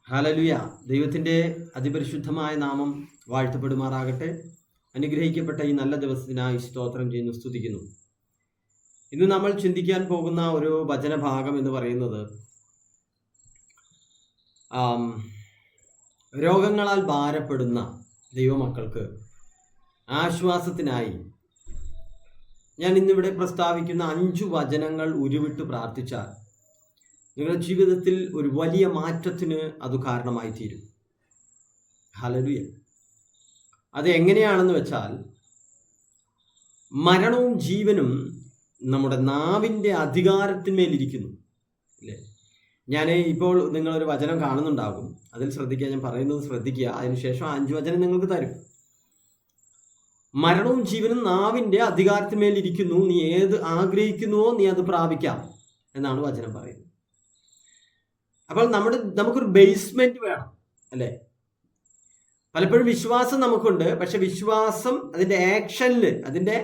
Hallelujah. ദൈവത്തിൻ്റെ അതിപരിശുദ്ധമായ നാമം വാഴ്ത്തപ്പെടുമാറാകട്ടെ. അനുഗ്രഹിക്കപ്പെട്ട ഈ നല്ല ദിവസത്തിനായി സ്തോത്രം ചെയ്യുന്നു, സ്തുതിക്കുന്നു. ഇന്ന് നമ്മൾ ചിന്തിക്കാൻ പോകുന്ന ഒരു വചനഭാഗം എന്ന് പറയുന്നത് രോഗങ്ങളാൽ ഭാരപ്പെടുന്ന ദൈവമക്കൾക്ക് ആശ്വാസത്തിനായി ഞാൻ ഇന്നിവിടെ പ്രസ്താവിക്കുന്ന 5 വചനങ്ങൾ ഉരുവിട്ട് പ്രാർത്ഥിച്ചാൽ നിങ്ങളുടെ ജീവിതത്തിൽ ഒരു വലിയ മാറ്റത്തിന് അത് കാരണമായി തീരും. ഹല്ലേലൂയ. അത് എങ്ങനെയാണെന്ന് വെച്ചാൽ, മരണവും ജീവനും നമ്മുടെ നാവിൻ്റെ അധികാരത്തിന്മേലിരിക്കുന്നു അല്ലേ? ഞാൻ ഇപ്പോൾ നിങ്ങളൊരു വചനം കാണുന്നുണ്ടാകും, അതിൽ ശ്രദ്ധിക്കുക, ഞാൻ പറയുന്നത് ശ്രദ്ധിക്കുക. അതിനുശേഷം 5 വചനം നിങ്ങൾക്ക് തരും. മരണവും ജീവനും നാവിൻ്റെ അധികാരത്തിന്മേലിരിക്കുന്നു, നീ ഏത് ആഗ്രഹിക്കുന്നുവോ നീ അത് പ്രാപിക്കാം എന്നാണ് വചനം പറയുന്നത്. അപ്പോൾ നമുക്കൊരു ബേസ്മെന്റ് വേണം അല്ലേ? പലപ്പോഴും വിശ്വാസം നമുക്കുണ്ട്, പക്ഷെ വിശ്വാസം അതിൻ്റെ ആക്ഷനിൽ, അതിൻ്റെ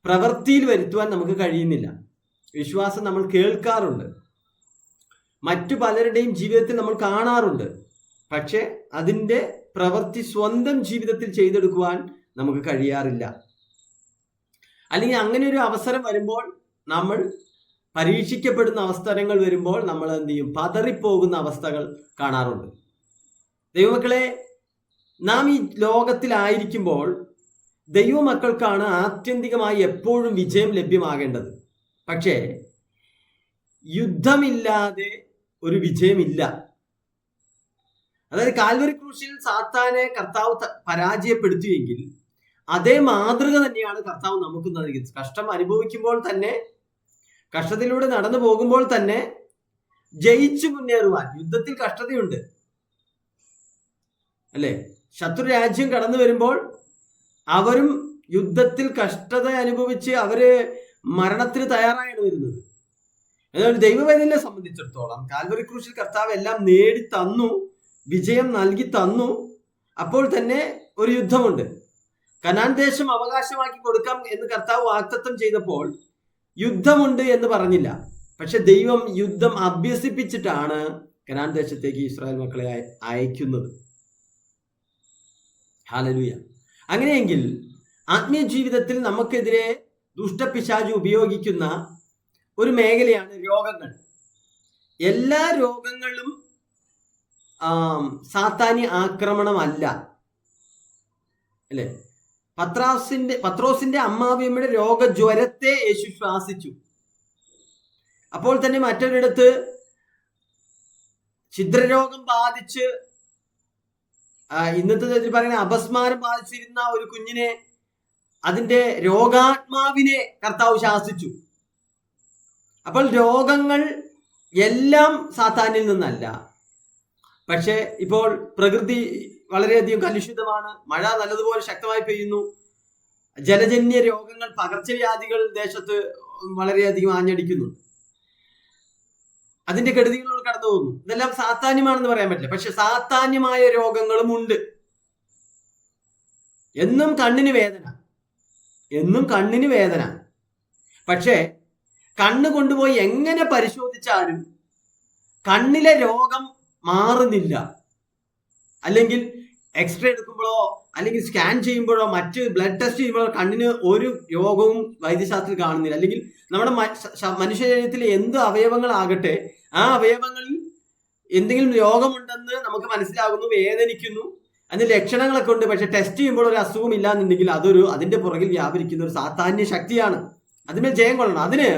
പ്രവൃത്തിയിൽ വരുത്തുവാൻ നമുക്ക് കഴിയുന്നില്ല. വിശ്വാസം നമ്മൾ കേൾക്കാറുണ്ട്, മറ്റു പലരുടെയും ജീവിതത്തിൽ നമ്മൾ കാണാറുണ്ട്, പക്ഷെ അതിൻ്റെ പ്രവൃത്തി സ്വന്തം ജീവിതത്തിൽ ചെയ്തെടുക്കുവാൻ നമുക്ക് കഴിയാറില്ല. അല്ലെങ്കിൽ അങ്ങനെ ഒരു അവസരം വരുമ്പോൾ, നമ്മൾ പരീക്ഷിക്കപ്പെടുന്ന അവസരങ്ങൾ വരുമ്പോൾ നമ്മൾ എന്ത് ചെയ്യും? പതറിപ്പോകുന്ന അവസ്ഥകൾ കാണാറുണ്ട്. ദൈവമക്കളെ, നാം ഈ ലോകത്തിലായിരിക്കുമ്പോൾ ദൈവമക്കൾക്കാണ് ആത്യന്തികമായി എപ്പോഴും വിജയം ലഭ്യമാകേണ്ടത്. പക്ഷേ യുദ്ധമില്ലാതെ ഒരു വിജയമില്ല. അതായത് കാൽവരി ക്രൂശിൽ സാത്താനെ കർത്താവ് പരാജയപ്പെടുത്തിയെങ്കിൽ അതേ മാതൃക തന്നെയാണ് കർത്താവ് നമുക്ക് നൽകുന്നത്. കഷ്ടം അനുഭവിക്കുമ്പോൾ തന്നെ, കഷ്ടത്തിലൂടെ നടന്നു പോകുമ്പോൾ തന്നെ ജയിച്ചു മുന്നേറുവാൻ. യുദ്ധത്തിൽ കഷ്ടതയുണ്ട് അല്ലേ? ശത്രു രാജ്യം കടന്നു വരുമ്പോൾ അവരും യുദ്ധത്തിൽ കഷ്ടത അനുഭവിച്ച് അവര് മരണത്തിന് തയ്യാറായാണ് വരുന്നത്. എന്നാൽ ദൈവവേദനയെ സംബന്ധിച്ചിടത്തോളം കാൽവരി ക്രൂശിൽ കർത്താവ് എല്ലാം നേടി തന്നു, വിജയം നൽകി തന്നു. അപ്പോൾ തന്നെ ഒരു യുദ്ധമുണ്ട്. കനാൻ ദേശം അവകാശമാക്കി കൊടുക്കാം എന്ന് കർത്താവ് വാഗ്ദത്തം ചെയ്തപ്പോൾ യുദ്ധമുണ്ട് എന്ന് പറഞ്ഞില്ല. പക്ഷെ ദൈവം യുദ്ധം അഭ്യസിപ്പിച്ചിട്ടാണ് കനാൻ ദേശത്തേക്ക് ഇസ്രായേൽ മക്കളെ അയക്കുന്നത്. ഹല്ലേലൂയ. അങ്ങനെയെങ്കിൽ ആത്മീയ ജീവിതത്തിൽ നമുക്കെതിരെ ദുഷ്ടപിശാച് ഉപയോഗിക്കുന്ന ഒരു മേഖലയാണ് രോഗങ്ങൾ. എല്ലാ രോഗങ്ങളും സാത്താനി ആക്രമണമല്ല അല്ലേ? പത്രോസിന്റെ അമ്മാവിയമ്മയുടെ രോഗജ്വരത്തെ യേശു ശ്വാസിച്ചു. അപ്പോൾ തന്നെ മറ്റൊരിടത്ത് ഛിദ്രരോഗം ബാധിച്ച്, ഇന്നത്തെ പറയുന്ന അപസ്മാരം ബാധിച്ചിരുന്ന ഒരു കുഞ്ഞിനെ, അതിന്റെ രോഗാത്മാവിനെ കർത്താവ് ശാസിച്ചു. അപ്പോൾ രോഗങ്ങൾ എല്ലാം സാത്താനിൽ നിന്നല്ല. പക്ഷെ ഇപ്പോൾ പ്രകൃതി വളരെയധികം കലുഷിതമാണ്. മഴ നല്ലതുപോലെ ശക്തമായി പെയ്യുന്നു. ജലജന്യ രോഗങ്ങൾ, പകർച്ചവ്യാധികൾ ദേശത്ത് വളരെയധികം ആഞ്ഞടിക്കുന്നുണ്ട്. അതിന്റെ കെടുതികളോട് കടന്നു പോകുന്നു. ഇതെല്ലാം സാത്താന്യമാണെന്ന് പറയാൻ പറ്റില്ല. പക്ഷെ സാത്താന്യമായ രോഗങ്ങളും ഉണ്ട്. എന്നും കണ്ണിന് വേദന, പക്ഷേ കണ്ണ് കൊണ്ടുപോയി എങ്ങനെ പരിശോധിച്ചാലും കണ്ണിലെ രോഗം മാറുന്നില്ല. അല്ലെങ്കിൽ എക്സ്റേ എടുക്കുമ്പോഴോ അല്ലെങ്കിൽ സ്കാൻ ചെയ്യുമ്പോഴോ മറ്റ് ബ്ലഡ് ടെസ്റ്റ് ചെയ്യുമ്പോഴോ കണ്ണിന് ഒരു രോഗവും വൈദ്യശാസ്ത്രത്തിൽ കാണുന്നില്ല. അല്ലെങ്കിൽ നമ്മുടെ മനുഷ്യ ശരീരത്തിലെ എന്ത് അവയവങ്ങളാകട്ടെ, ആ അവയവങ്ങളിൽ എന്തെങ്കിലും രോഗമുണ്ടെന്ന് നമുക്ക് മനസ്സിലാകുന്നു, വേദനിക്കുന്നു, അതിന്റെ ലക്ഷണങ്ങളൊക്കെ ഉണ്ട്. പക്ഷെ ടെസ്റ്റ് ചെയ്യുമ്പോൾ ഒരു അസുഖം ഇല്ലാന്നുണ്ടെങ്കിൽ അതിന്റെ പുറകിൽ വ്യാപരിക്കുന്ന ഒരു സാത്താന്യ ശക്തിയാണ്. അതിന്മേൽ ജയം കൊള്ളണം. അതിന്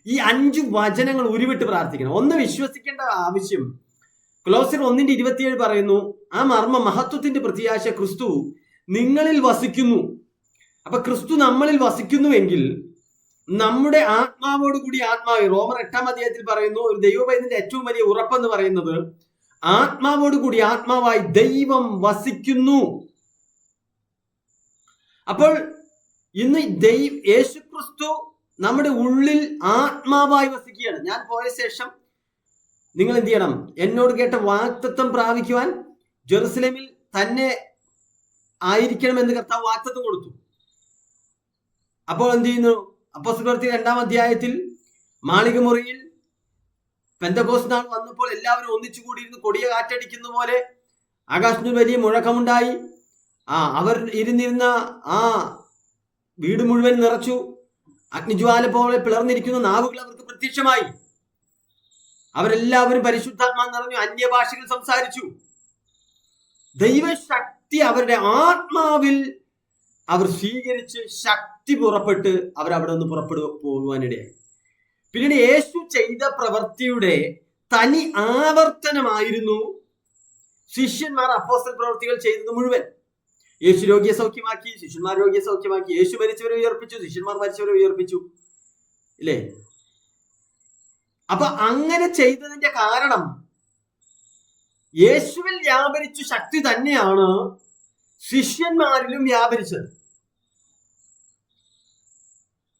ഈ 5 വചനങ്ങൾ ഉരുവിട്ട് പ്രാർത്ഥിക്കണം. ഒന്ന്, വിശ്വസിക്കേണ്ട ആവശ്യം. കൊലോസ്യർ 1:27 പറയുന്നു, ആ മർമ്മ മഹത്വത്തിന്റെ പ്രത്യാശ ക്രിസ്തു നിങ്ങളിൽ വസിക്കുന്നു. അപ്പൊ ക്രിസ്തു നമ്മളിൽ വസിക്കുന്നുവെങ്കിൽ നമ്മുടെ ആത്മാവോടുകൂടി ആത്മാവ്, റോമർ 8-ാം അധ്യായത്തിൽ പറയുന്നു, ഒരു ദൈവപൈതന്റെ ഏറ്റവും വലിയ ഉറപ്പെന്ന് പറയുന്നത് ആത്മാവോടുകൂടി ആത്മാവായി ദൈവം വസിക്കുന്നു. അപ്പോൾ ഇന്ന് യേശു ക്രിസ്തു നമ്മുടെ ഉള്ളിൽ ആത്മാവായി വസിക്കുകയാണ്. ഞാൻ പോയ ശേഷം നിങ്ങൾ എന്ത് ചെയ്യണം? എന്നോട് കേട്ട വാഗ്ദത്തം പ്രാപിക്കുവാൻ ജെറുസലേമിൽ തന്നെ ആയിരിക്കണമെന്ന് കർത്താവ് വാഗ്ദത്തം കൊടുത്തു. അപ്പോൾ എന്ത് ചെയ്യുന്നു? അപ്പോസ്തലപ്രവൃത്തി 2-ാം അധ്യായത്തിൽ മാളികമുറിയിൽ പെന്തക്കോസ്ത് നാൾ വന്നപ്പോൾ എല്ലാവരും ഒന്നിച്ചു കൂടിയിരുന്ന് കൊടിയ കാറ്റടിക്കുന്ന പോലെ ആകാശത്തിന് വലിയ മുഴക്കമുണ്ടായി. അവർ ഇരുന്നിരുന്ന ആ വീട് മുഴുവൻ നിറച്ചു. അഗ്നിജ്വാല പോലെ പിളർന്നിരിക്കുന്ന നാവുകൾ അവർക്ക് പ്രത്യക്ഷമായി. അവരെല്ലാവരും പരിശുദ്ധാത്മാ നിറഞ്ഞു, അന്യഭാഷകൾ സംസാരിച്ചു. ദൈവശക്തി അവരുടെ ആത്മാവിൽ അവർ സ്വീകരിച്ച് ശക്തി പുറപ്പെട്ട് അവരവിടെ നിന്ന് പോകുവാനിടയായി. പിന്നീട് യേശു ചെയ്ത പ്രവൃത്തിയുടെ തനി ആവർത്തനമായിരുന്നു ശിഷ്യന്മാർ അപ്പോസ്തല പ്രവൃത്തികൾ ചെയ്തത് മുഴുവൻ. യേശു രോഗിയെ സൗഖ്യമാക്കി, ശിഷ്യന്മാർ രോഗിയെ സൗഖ്യമാക്കി. യേശു മരിച്ചവരെ ഉയർപ്പിച്ചു, ശിഷ്യന്മാർ മരിച്ചവരെ ഉയർപ്പിച്ചു, ഇല്ലേ? അപ്പൊ അങ്ങനെ ചെയ്തതിന്റെ കാരണം യേശുവിൽ വ്യാപരിച്ച ശക്തി തന്നെയാണ് ശിഷ്യന്മാരിലും വ്യാപരിച്ചത്.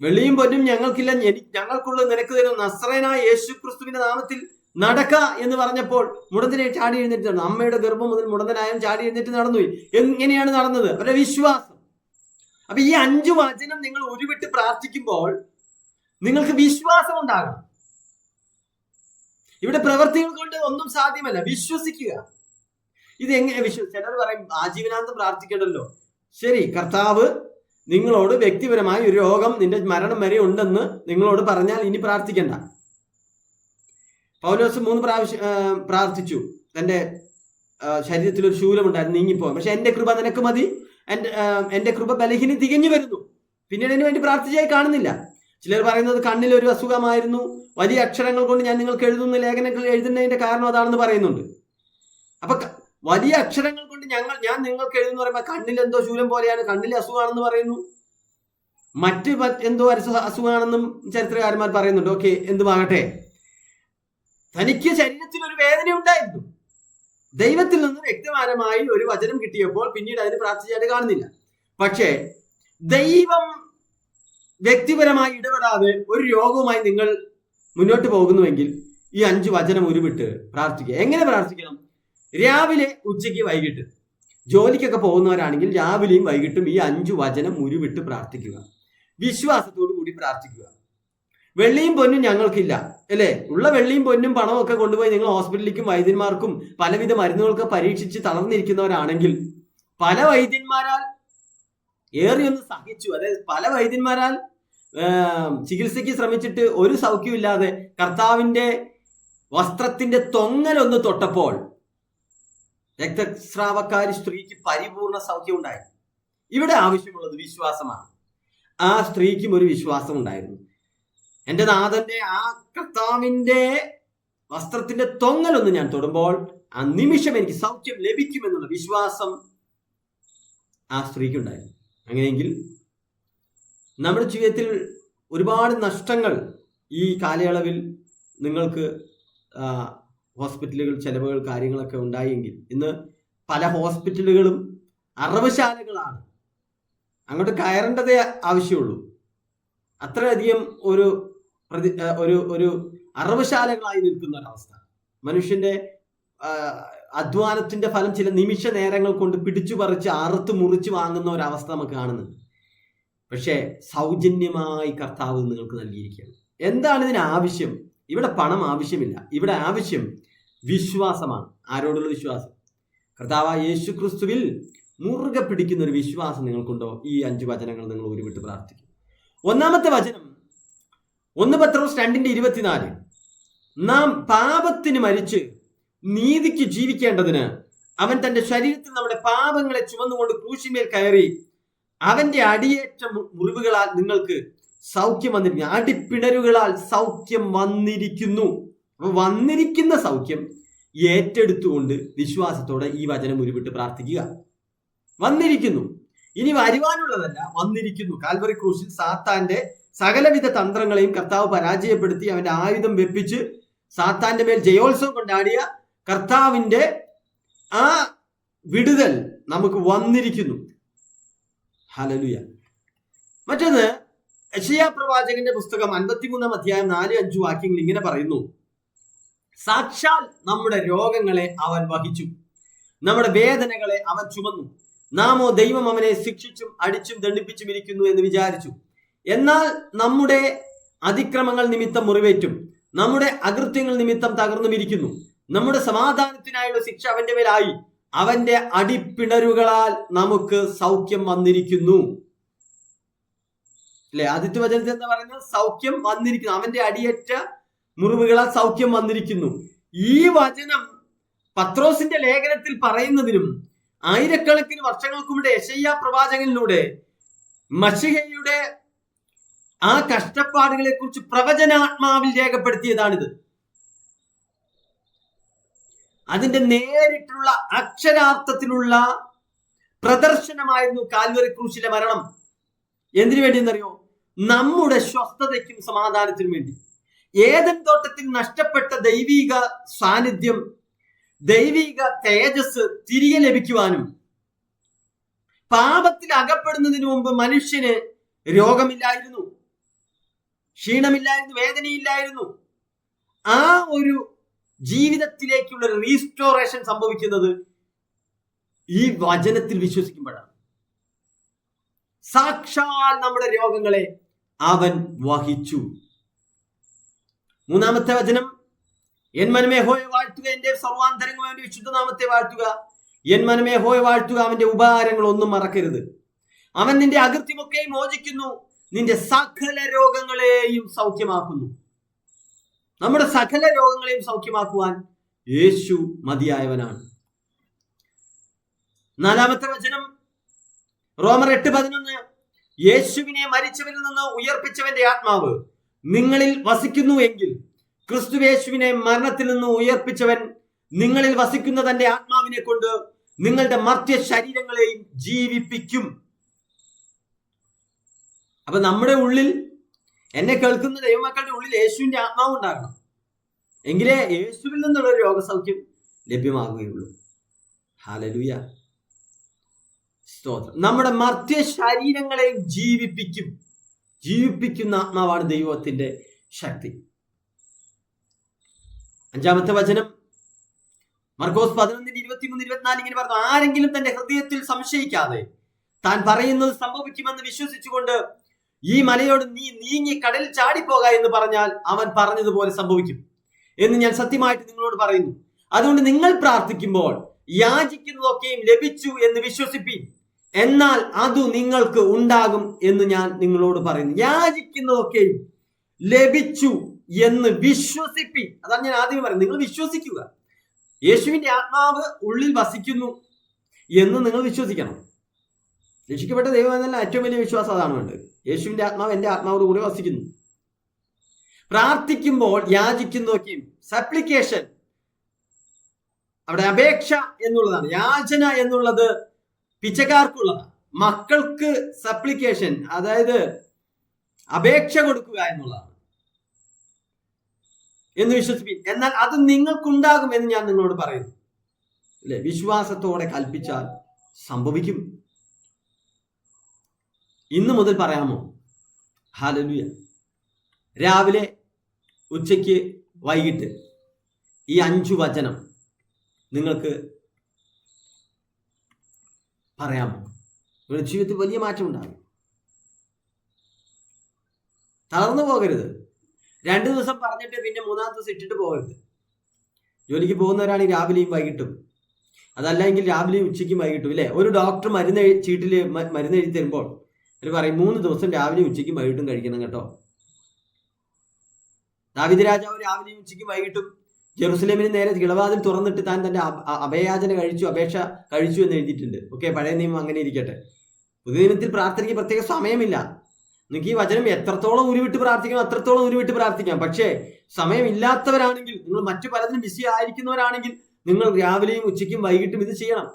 വെള്ളിയും പൊന്നും ഞങ്ങൾക്കില്ല, ഞങ്ങൾക്കുള്ള നിനക്ക് തരും, നസ്രയനായ യേശു ക്രിസ്തുവിന്റെ നാമത്തിൽ നടക്ക എന്ന് പറഞ്ഞപ്പോൾ മുടന്തനെ ചാടി എഴുന്നേറ്റ് നടന്നു. അമ്മയുടെ ഗർഭം മുതൽ മുടന്തനായും ചാടി എഴുന്നേറ്റ് നടന്നു. എങ്ങനെയാണ് നടന്നത്? അവരുടെ വിശ്വാസം. അപ്പൊ ഈ 5 വചനം നിങ്ങൾ ഉരുവിട്ട് പ്രാർത്ഥിക്കുമ്പോൾ നിങ്ങൾക്ക് വിശ്വാസം ഉണ്ടാകണം. ഇവിടെ പ്രവൃത്തികൾ കൊണ്ട് ഒന്നും സാധ്യമല്ല. വിശ്വസിക്കുക. ഇത് എങ്ങനെ ചിലർ പറയും ആജീവനാന്തം പ്രാർത്ഥിക്കണ്ടല്ലോ. ശരി, കർത്താവ് നിങ്ങളോട് വ്യക്തിപരമായി ഒരു രോഗം നിന്റെ മരണം വരെ ഉണ്ടെന്ന് നിങ്ങളോട് പറഞ്ഞാൽ ഇനി പ്രാർത്ഥിക്കണ്ട. പൗലോസ് 3 പ്രാവശ്യം പ്രാർത്ഥിച്ചു, തന്റെ ശരീരത്തിൽ ഒരു ശൂലമുണ്ടായിരുന്നു, നീങ്ങിപ്പോകാൻ. പക്ഷെ എന്റെ കൃപ നിനക്ക് മതി, എന്റെ കൃപ ബലഹീന തികഞ്ഞു വരുന്നു. പിന്നീട് അതിനു വേണ്ടി പ്രാർത്ഥിച്ചായി കാണുന്നില്ല. ചിലർ പറയുന്നത് കണ്ണിൽ ഒരു അസുഖമായിരുന്നു, വലിയ അക്ഷരങ്ങൾ കൊണ്ട് ഞാൻ നിങ്ങൾക്ക് എഴുതുന്ന ലേഖനങ്ങൾ എഴുതുന്നതിന്റെ കാരണം അതാണെന്ന് പറയുന്നുണ്ട്. അപ്പൊ വലിയ അക്ഷരങ്ങൾ കൊണ്ട് ഞാൻ നിങ്ങൾക്ക് എഴുതുന്ന പറയുമ്പോൾ കണ്ണിൽ എന്തോ ശൂലം പോലെയാണ്, കണ്ണിലെ അസുഖമാണെന്ന് പറയുന്നു. മറ്റ് എന്തോ അസുഖമാണെന്നും ചരിത്രകാരന്മാർ പറയുന്നുണ്ട്. ഓക്കെ, എന്തുമാകട്ടെ, തനിക്ക് ശരീരത്തിൽ ഒരു വേദന ഉണ്ടായിരുന്നു. ദൈവത്തിൽ നിന്ന് വ്യക്തമാനമായി ഒരു വചനം കിട്ടിയപ്പോൾ പിന്നീട് അതിന് പ്രാർത്ഥിച്ചായിട്ട് കാണുന്നില്ല. പക്ഷേ ദൈവം വ്യക്തിപരമായി ഇടപെടാതെ ഒരു രോഗവുമായി നിങ്ങൾ മുന്നോട്ട് പോകുന്നുവെങ്കിൽ ഈ 5 വചനം ഉരുവിട്ട് പ്രാർത്ഥിക്കുക. എങ്ങനെ പ്രാർത്ഥിക്കണം? രാവിലെ, ഉച്ചയ്ക്ക്, വൈകിട്ട്. ജോലിക്കൊക്കെ പോകുന്നവരാണെങ്കിൽ രാവിലെയും വൈകിട്ടും ഈ 5 വചനം ഉരുവിട്ട് പ്രാർത്ഥിക്കുക. വിശ്വാസത്തോടു കൂടി പ്രാർത്ഥിക്കുക. വെള്ളിയും പൊന്നും ഞങ്ങൾക്കില്ല, അല്ലേ? ഉള്ള വെള്ളിയും പൊന്നും പണവും ഒക്കെ കൊണ്ടുപോയി നിങ്ങൾ ഹോസ്പിറ്റലിലേക്കും വൈദ്യന്മാർക്കും പലവിധ മരുന്നുകളൊക്കെ പരീക്ഷിച്ച് തളർന്നിരിക്കുന്നവരാണെങ്കിൽ പല വൈദ്യന്മാരാൽ ഏറിയൊന്ന് സഹിച്ചു, അതായത് പല വൈദ്യന്മാരാൽ ചികിത്സയ്ക്ക് ശ്രമിച്ചിട്ട് ഒരു സൗഖ്യമില്ലാതെ കർത്താവിന്റെ വസ്ത്രത്തിന്റെ തൊങ്ങലൊന്ന് തൊട്ടപ്പോൾ രക്തസ്രാവക്കാരി സ്ത്രീക്ക് പരിപൂർണ സൗഖ്യം ഉണ്ടായി. ഇവിടെ ആവശ്യമുള്ളത് വിശ്വാസമാണ്. ആ സ്ത്രീക്കും ഒരു വിശ്വാസം ഉണ്ടായിരുന്നു. എന്റെ നാഥന്റെ ആ കർത്താവിന്റെ വസ്ത്രത്തിന്റെ തൊങ്ങലൊന്ന് ഞാൻ തൊടുമ്പോൾ ആ നിമിഷം എനിക്ക് സൗഖ്യം ലഭിക്കുമെന്നുള്ള വിശ്വാസം ആ സ്ത്രീക്കുണ്ടായിരുന്നു. അങ്ങനെയെങ്കിൽ നമ്മുടെ ജീവിതത്തിൽ ഒരുപാട് നഷ്ടങ്ങൾ ഈ കാലയളവിൽ നിങ്ങൾക്ക് ഹോസ്പിറ്റലുകൾ ചെലവുകൾ കാര്യങ്ങളൊക്കെ ഉണ്ടായെങ്കിൽ ഇന്ന് പല ഹോസ്പിറ്റലുകളും അറവശാലകളാണ്. അങ്ങോട്ട് കയറേണ്ടതേ ആവശ്യമുള്ളൂ. അത്രയധികം ഒരു അറവശാലകളായി നിൽക്കുന്ന ഒരവസ്ഥ. മനുഷ്യന്റെ അധ്വാനത്തിന്റെ ഫലം ചില നിമിഷ നേരങ്ങൾ കൊണ്ട് പിടിച്ചു പറിച്ച് അറുത്ത് മുറിച്ച് വാങ്ങുന്ന ഒരവസ്ഥ നമുക്ക് കാണുന്നുണ്ട്. പക്ഷേ സൗജന്യമായി കർത്താവ് നിങ്ങൾക്ക് നൽകിയിരിക്കുകയാണ്. എന്താണ് ഇതിന് ആവശ്യം? ഇവിടെ പണം ആവശ്യമില്ല. ഇവിടെ ആവശ്യം വിശ്വാസമാണ്. ആരോടുള്ള വിശ്വാസം? കർത്താവായ യേശു ക്രിസ്തുവിൽ മുറുകെ പിടിക്കുന്ന ഒരു വിശ്വാസം നിങ്ങൾക്കുണ്ടോ? ഈ 5 വചനങ്ങൾ നിങ്ങൾ ഉരുവിട്ട് പ്രാർത്ഥിക്കും. ഒന്നാമത്തെ വചനം 1 പത്രോസ് 2:24. നാം പാപത്തിന് മരിച്ച് നീതിക്ക് ജീവിക്കേണ്ടതിന് അവൻ തന്റെ ശരീരത്തിൽ നമ്മുടെ പാപങ്ങളെ ചുമന്നുകൊണ്ട് ക്രൂശിന്മേൽ കയറി അവന്റെ അടിയേറ്റ മുറിവുകളാൽ നിങ്ങൾക്ക് സൗഖ്യം വന്നിരിക്കുന്നു. അടിപ്പിണരുകളാൽ സൗഖ്യം വന്നിരിക്കുന്നു. അപ്പൊ വന്നിരിക്കുന്ന സൗഖ്യം ഏറ്റെടുത്തുകൊണ്ട് വിശ്വാസത്തോടെ ഈ വചനം ഉരുവിട്ട് പ്രാർത്ഥിക്കുക. വന്നിരിക്കുന്നു, ഇനി വരുവാനുള്ളതല്ല, വന്നിരിക്കുന്നു. കാൽവറി ക്രൂശിൽ സാത്താന്റെ സകലവിധ തന്ത്രങ്ങളെയും കർത്താവ് പരാജയപ്പെടുത്തി അവന്റെ ആയുധം വെപ്പിച്ച് സാത്താന്റെ മേൽ ജയോത്സവം കൊണ്ടാടിയ കർത്താവിന്റെ ആ വിടുതൽ നമുക്ക് വന്നിരിക്കുന്നു. ഹല്ലേലൂയ. മറ്റൊന്ന്, യെശയ്യാ പ്രവാചകന്റെ പുസ്തകം 53-ാം അധ്യായം 4-5 വാക്യങ്ങൾ ഇങ്ങനെ പറയുന്നു: സാക്ഷാൽ നമ്മുടെ രോഗങ്ങളെ അവൻ വഹിച്ചു, നമ്മുടെ വേദനകളെ അവൻ ചുമന്നു. നാമോ ദൈവം അവനെ ശിക്ഷിച്ചും അടിച്ചും ദണ്ഡിപ്പിച്ചും ഇരിക്കുന്നു എന്ന് വിചാരിച്ചു. എന്നാൽ നമ്മുടെ അതിക്രമങ്ങൾ നിമിത്തം മുറിവേറ്റും നമ്മുടെ അകൃത്യങ്ങൾ നിമിത്തം തകർന്നുമിരിക്കുന്നു. നമ്മുടെ സമാധാനത്തിനായുള്ള ശിക്ഷ അവന്റെ മേലായി, അവന്റെ അടിപ്പിണരുകളാൽ നമുക്ക് സൗഖ്യം വന്നിരിക്കുന്നു. അല്ലെ, ആദ്യത്തെ വചനത്തിൽ എന്താ പറയുന്നത്? സൗഖ്യം വന്നിരിക്കുന്നു, അവന്റെ അടിയേറ്റ മുറിവുകളാൽ സൗഖ്യം വന്നിരിക്കുന്നു. ഈ വചനം പത്രോസിന്റെ ലേഖനത്തിൽ പറയുന്നതിനും ആയിരക്കണക്കിന് വർഷങ്ങൾക്ക് മുമ്പ് യെശയ്യാ പ്രവാചകനിലൂടെ മശിഹയുടെ ആ കഷ്ടപ്പാടുകളെ കുറിച്ച് പ്രവചനാത്മാവിൽ രേഖപ്പെടുത്തിയതാണിത്. അതിന്റെ നേരിട്ടുള്ള അക്ഷരാർത്ഥത്തിലുള്ള പ്രദർശനമായിരുന്നു കാൽവറി ക്രൂശിലെ മരണം. എന്തിനു വേണ്ടിയെന്നറിയോ? നമ്മുടെ സ്വസ്ഥതയ്ക്കും സമാധാനത്തിനും വേണ്ടി. ഏദൻ തോട്ടത്തിൽ നഷ്ടപ്പെട്ട ദൈവിക സാന്നിധ്യം, ദൈവിക തേജസ് തിരികെ ലഭിക്കുവാനും, പാപത്തിൽ അകപ്പെടുന്നതിന് മുമ്പ് മനുഷ്യന് രോഗമില്ലായിരുന്നു, ക്ഷീണമില്ലായിരുന്നു, വേദനയില്ലായിരുന്നു. ആ ഒരു ജീവിതത്തിലേക്കുള്ള റീസ്റ്റോറേഷൻ സംഭവിക്കുന്നത് ഈ വചനത്തിൽ വിശ്വസിക്കുമ്പോഴാണ്. സാക്ഷാൽ നമ്മുടെ രോഗങ്ങളെ അവൻ വഹിച്ചു. മൂന്നാമത്തെ വചനം, എൻ മനമേ യഹോവയെ വാഴ്ത്തുക, എന്റെ സർവാന്തരംഗം അവന്റെ വിശുദ്ധ നാമത്തെ വാഴ്ത്തുക. എൻ മനമേ യഹോവയെ വാഴ്ത്തുക, അവന്റെ ഉപകാരങ്ങൾ ഒന്നും മറക്കരുത്. അവൻ നിന്റെ അകൃത്യമൊക്കെയും മോചിക്കുന്നു, നിന്റെ സകല രോഗങ്ങളെയും സൗഖ്യമാക്കുന്നു. നമ്മുടെ സകല രോഗങ്ങളെയും സൗഖ്യമാക്കുവാൻ യേശു മതിയായവനാണ്. നാലാമത്തെ വചനം, റോമർ 8:11, യേശുവിനെ മരിച്ചവരിൽ നിന്ന് ഉയർപ്പിച്ചവന്റെ ആത്മാവ് നിങ്ങളിൽ വസിക്കുന്നു എങ്കിൽ ക്രിസ്തുയേശുവിനെ മരണത്തിൽ നിന്ന് ഉയർപ്പിച്ചവൻ നിങ്ങളിൽ വസിക്കുന്ന തന്റെ ആത്മാവിനെ കൊണ്ട് നിങ്ങളുടെ മർത്യ ശരീരങ്ങളെയും ജീവിപ്പിക്കും. അപ്പൊ നമ്മുടെ ഉള്ളിൽ, എന്നെ കേൾക്കുന്ന ദൈവമക്കളുടെ ഉള്ളിൽ യേശുവിന്റെ ആത്മാവ് ഉണ്ടാകണം. എങ്കിലേ യേശുവിൽ നിന്നുള്ള രോഗസൗഖ്യം ലഭ്യമാകുകയുള്ളൂ. ഹല്ലേലൂയ, സ്തോത്രം. നമ്മുടെ മർത്യ ശരീരങ്ങളെയും ജീവിപ്പിക്കുന്ന ആത്മാവാണ് ദൈവത്തിന്റെ ശക്തി. അഞ്ചാമത്തെ വചനം, മർക്കോസ് 11:23-24 ഇങ്ങനെ പറഞ്ഞു, ആരെങ്കിലും തന്റെ ഹൃദയത്തിൽ സംശയിക്കാതെ താൻ പറയുന്നത് സംഭവിക്കുമെന്ന് വിശ്വസിച്ചുകൊണ്ട് ഈ മലയോട് നീ നീങ്ങി കടലിൽ ചാടിപ്പോക എന്ന് പറഞ്ഞാൽ അവൻ പറഞ്ഞതുപോലെ സംഭവിക്കും എന്ന് ഞാൻ സത്യമായിട്ട് നിങ്ങളോട് പറയുന്നു. അതുകൊണ്ട് നിങ്ങൾ പ്രാർത്ഥിക്കുമ്പോൾ യാചിക്കുന്നതൊക്കെയും ലഭിച്ചു എന്ന് വിശ്വസിപ്പീൻ, എന്നാൽ അതു നിങ്ങൾക്ക് ഉണ്ടാകും എന്ന് ഞാൻ നിങ്ങളോട് പറയുന്നു. യാചിക്കുന്നതൊക്കെയും ലഭിച്ചു എന്ന് വിശ്വസിപ്പീൻ. അതാണ് ഞാൻ ആദ്യം പറയുന്നത്. നിങ്ങൾ വിശ്വസിക്കുക. യേശുവിന്റെ ആത്മാവ് ഉള്ളിൽ വസിക്കുന്നു എന്ന് നിങ്ങൾ വിശ്വസിക്കണം. രക്ഷിക്കപ്പെട്ട ദൈവം എന്നല്ല ഏറ്റവും വലിയ വിശ്വാസം അതാണ് വേണ്ടത്. യേശുവിന്റെ ആത്മാവ് എന്റെ ആത്മാവോട് കൂടെ വസിക്കുന്നു. പ്രാർത്ഥിക്കുമ്പോൾ യാചിക്കുന്നതൊക്കെയും, സപ്ലിക്കേഷൻ അവിടെ അപേക്ഷ എന്നുള്ളതാണ്. യാചന എന്നുള്ളത് പിച്ചക്കാർക്കുള്ളതാണ്. മക്കൾക്ക് സപ്ലിക്കേഷൻ, അതായത് അപേക്ഷ കൊടുക്കുക എന്നുള്ളതാണ് എന്ന് വിശ്വസിപ്പിൻ, എന്നാൽ അത് നിങ്ങൾക്കുണ്ടാകും എന്ന് ഞാൻ നിങ്ങളോട് പറയുന്നു. അല്ലെ, വിശ്വാസത്തോടെ കൽപ്പിച്ചാൽ സംഭവിക്കും. ഇന്ന് മുതൽ പറയാമോ? ഹല്ലേലൂയ. രാവിലെ, ഉച്ചയ്ക്ക്, വൈകിട്ട് ഈ 5 വചനം നിങ്ങൾക്ക് പറയാമോ? നിങ്ങളുടെ ജീവിതത്തിൽ വലിയ മാറ്റം ഉണ്ടാകും. തളർന്നു പോകരുത്. 2 ദിവസം പറഞ്ഞിട്ട് പിന്നെ 3-ാമത്തെ ദിവസം ഇട്ടിട്ട് പോകരുത്. ജോലിക്ക് പോകുന്നവരാണെങ്കിൽ രാവിലെയും വൈകിട്ടും, അതല്ലെങ്കിൽ രാവിലെയും ഉച്ചയ്ക്കും വൈകിട്ടും. ഇല്ലേ, ഒരു ഡോക്ടർ ചീട്ടിൽ മരുന്ന് എഴുതി തരുമ്പോൾ അവർ പറയും 3 ദിവസം രാവിലെയും ഉച്ചയ്ക്കും വൈകിട്ടും കഴിക്കണം കേട്ടോ. ദാവീദ് രാജാവ് രാവിലെയും ഉച്ചയ്ക്കും വൈകിട്ടും ജെറുസലേമിന് നേരെ കിളവാതിൽ തുറന്നിട്ട് താൻ തന്റെ അപേക്ഷ കഴിച്ചു എന്ന് എഴുതിയിട്ടുണ്ട്. ഓക്കെ, പഴയ നിയമം അങ്ങനെ ഇരിക്കട്ടെ. പുതിയ നിയമത്തിൽ പ്രാർത്ഥനയ്ക്ക് പ്രത്യേക സമയമില്ല. നിങ്ങൾക്ക് ഈ വചനം എത്രത്തോളം ഉരുവിട്ട് പ്രാർത്ഥിക്കാം അത്രത്തോളം ഉരുവിട്ട് പ്രാർത്ഥിക്കാം. പക്ഷേ സമയമില്ലാത്തവരാണെങ്കിൽ, നിങ്ങൾ മറ്റു പലതിനും ബിസി ആയിരിക്കുന്നവരാണെങ്കിൽ, നിങ്ങൾ രാവിലെയും ഉച്ചയ്ക്കും വൈകിട്ടും ഇത് ചെയ്യണം.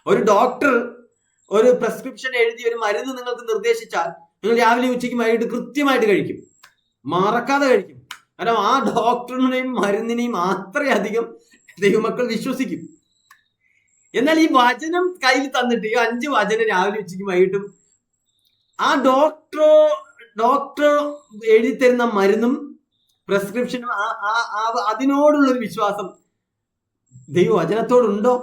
ഒരു ഡോക്ടർ ഒരു പ്രിസ്ക്രിപ്ഷൻ എഴുതി ഒരു മരുന്ന് നിങ്ങൾക്ക് നിർദ്ദേശിച്ചാൽ നിങ്ങൾ രാവിലെയും ഉച്ചയ്ക്കും വൈകിട്ട് കൃത്യമായിട്ട് കഴിക്കും, മറക്കാതെ കഴിക്കും. കാരണം ആ ഡോക്ടറിനെയും മരുന്നിനെയും അത്രയധികം ദൈവമക്കൾ വിശ്വസിക്കും. എന്നാൽ ഈ വചനം കയ്യിൽ തന്നിട്ട് ഈ 5 വചനം രാവിലെ ഉച്ചയ്ക്കും വൈകിട്ടും ആ ഡോക്ടർ എഴുതി തരുന്ന മരുന്നും പ്രിസ്ക്രിപ്ഷനും അതിനോടുള്ളൊരു വിശ്വാസം ദൈവവചനത്തോടുണ്ടോ?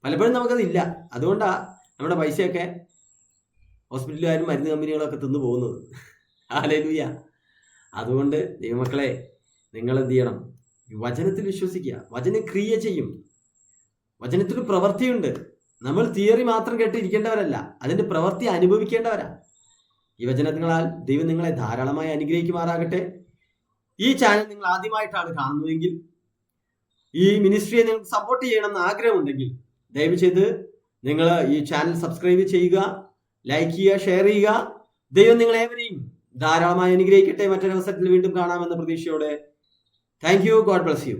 പലപ്പോഴും നമുക്കതില്ല. അതുകൊണ്ടാ നമ്മുടെ പൈസയൊക്കെ ഹോസ്പിറ്റലുകാരും മരുന്ന് കമ്പനികളൊക്കെ തിന്നു പോകുന്നത്. ഹല്ലേലൂയ. അതുകൊണ്ട് ദൈവമക്കളെ, നിങ്ങൾ എന്ത് ചെയ്യണം? വചനത്തിൽ വിശ്വസിക്കുക. വചനം ക്രിയ ചെയ്യും. വചനത്തിന് പ്രവൃത്തിയുണ്ട്. നമ്മൾ തിയറി മാത്രം കേട്ടിരിക്കേണ്ടവരല്ല, അതിന്റെ പ്രവൃത്തി അനുഭവിക്കേണ്ടവരാ. ഈ വചനങ്ങളാൽ ദൈവം നിങ്ങളെ ധാരാളമായി അനുഗ്രഹിക്കുമാറാകട്ടെ. ഈ ചാനൽ നിങ്ങൾ ആദ്യമായിട്ടാണ് കാണുന്നതെങ്കിൽ, ഈ മിനിസ്ട്രിയെ നിങ്ങൾക്ക് സപ്പോർട്ട് ചെയ്യണമെന്ന് ആഗ്രഹമുണ്ടെങ്കിൽ ദയവ് ചെയ്ത് നിങ്ങൾ ഈ ചാനൽ സബ്സ്ക്രൈബ് ചെയ്യുക, ലൈക്ക് ചെയ്യുക, ഷെയർ ചെയ്യുക. ദൈവം നിങ്ങളേവരെയും ധാരാളമായി അനുഗ്രഹിക്കട്ടെ. മറ്റൊരവസരത്തിൽ വീണ്ടും കാണാമെന്ന പ്രതീക്ഷയോടെ. Thank you. God bless you.